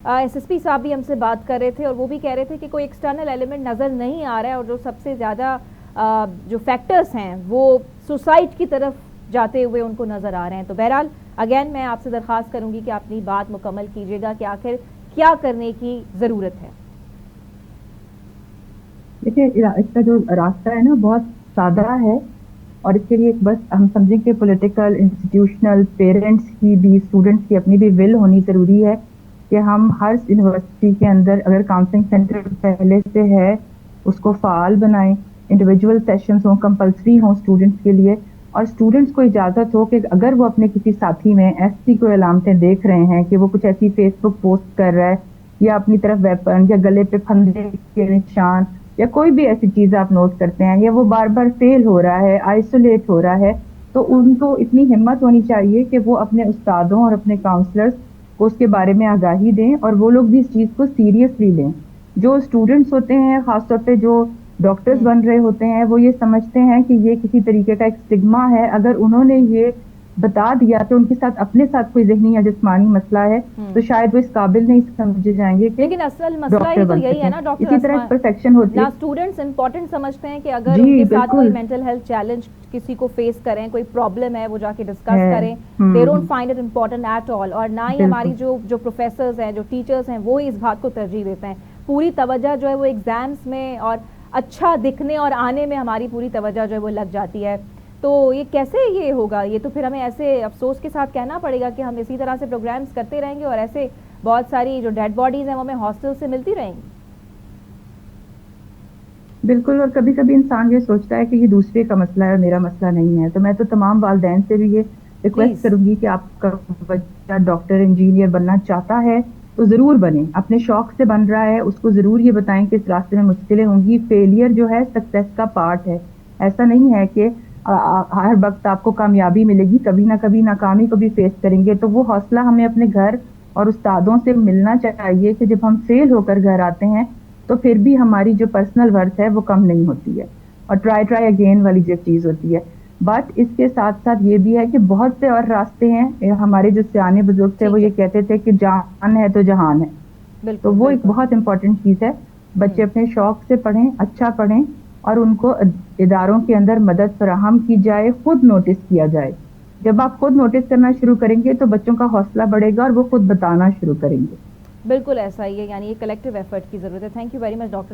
SSP साहब भी हमसे बात कर रहे थे और वो भी कह रहे थे कि कोई एक्सटर्नल एलिमेंट नज़र नहीं आ रहा है और जो सबसे ज़्यादा जो फैक्टर्स हैं वो सुसाइड की तरफ जाते हुए उनको नज़र आ रहे हैं। तो बहरहाल अगेन मैं आपसे दरख्वास्त करूंगी कि आप अपनी बात मुकम्मल कीजिएगा कि आखिर क्या करने की ज़रूरत है। देखिए, इसका जो रास्ता है ना बहुत सादा है। और इसके लिए बस हम समझें कि पॉलिटिकल, इंस्टीट्यूशनल, पेरेंट्स की भी, स्टूडेंट्स की अपनी भी विल होनी ज़रूरी है कि हम हर यूनिवर्सिटी के अंदर अगर काउंसलिंग सेंटर पहले से है उसको फ़ाल बनाएं, इंडिविजुअल सेशंस हों, कंपल्सरी हों स्टूडेंट्स के लिए। और स्टूडेंट्स को इजाज़त हो कि अगर वो अपने किसी साथी में ऐसी कोई अलामतें देख रहे हैं कि वो कुछ ऐसी फेसबुक पोस्ट कर रहा है या अपनी तरफ वेपन या गले पे फंदे के निशान या कोई भी ऐसी चीज आप नोट करते हैं या वो बार बार फेल हो रहा है, आइसोलेट हो रहा है, तो उनको इतनी हिम्मत होनी चाहिए कि वो अपने उस्तादों और अपने काउंसलर्स को उसके बारे में आगाही दें और वो लोग भी इस चीज को सीरियसली लें। जो स्टूडेंट्स होते हैं, खासतौर पे जो डॉक्टर्स बन रहे होते हैं, वो ये समझते हैं कि ये किसी तरीके का एक स्टिग्मा है। अगर उन्होंने ये बता दिया कि उनके साथ अपने साथ कोई ज़हनी या जिस्मानी मसला है तो शायद वो इस काबिल नहीं समझे जाएंगे कि लेकिन असल मसला डॉक्टर ही तो बन यही है सकें। ना डॉक्टर इसी तरह अस्मा, एक परफेक्शन होती ना है। स्टूडेंट्स इम्पोर्टेंट समझते हैं कि अगर जी उनके साथ कोई बिल्कुल मेंटल हेल्थ चैलेंज किसी को फेस करें, कोई प्रॉब्लम है, वो जाके डिस्कस है। करें, they don't find it important at all. और ना ही हमारी बिल्कुल जो जो प्रोफेसर्स हैं, जो टीचर्स हैं, वो इस बात को तरजीह देते हैं। पूरी तवज्जो जो है वो एग्जाम्स में और अच्छा दिखने और आने में हमारी पूरी तवज्जो जो है वो लग जाती है। तो ये कैसे ये होगा? ये तो फिर हमें ऐसे अफसोस के साथ कहना पड़ेगा कि हम इसी तरह से प्रोग्राम्स करते रहेंगे और ऐसे बहुत सारी जो डेड बॉडीज हैं वो हमें हॉस्टल से मिलती रहेंगी। बिल्कुल। और कभी कभी इंसान ये सोचता है कि ये दूसरे का मसला है, मेरा मसला नहीं है। तो मैं तो तमाम वालदैन से भी ये रिक्वेस्ट प्लीज। करूंगी कि आपका बच्चा डॉक्टर, इंजीनियर बनना चाहता है तो ज़रूर बने। अपने शौक से बन रहा है, उसको ज़रूर ये बताएं कि इस रास्ते में मुश्किलें होंगी। फेलियर जो है सक्सेस का पार्ट है। ऐसा नहीं है कि हर वक्त आपको कामयाबी मिलेगी, कभी ना कभी नाकामी को भी फेस करेंगे। तो वो हौसला हमें अपने घर और उस्तादों से मिलना चाहिए कि जब हम फेल होकर घर आते हैं तो फिर भी हमारी जो पर्सनल वर्थ है वो कम नहीं होती है। और ट्राई ट्राई अगेन वाली जो चीज़ होती है। बट इसके साथ साथ ये भी है कि बहुत से और रास्ते हैं। हमारे जो सियाने बुजुर्ग थे वो ठीक ये है। कहते थे कि जान है तो जहान है। तो बिल्कुल वो एक बिल्कुल। बहुत इंपॉर्टेंट चीज़ है। बच्चे अपने शौक से पढ़ें, अच्छा पढ़ें और उनको इदारों के अंदर मदद फराहम की जाए, खुद नोटिस किया जाए। जब आप खुद नोटिस करना शुरू करेंगे तो बच्चों का हौसला बढ़ेगा और वो खुद बताना शुरू करेंगे। बिल्कुल ऐसा ही है, यानी ये कलेक्टिव एफर्ट की ज़रूरत है। Thank you very much doctor.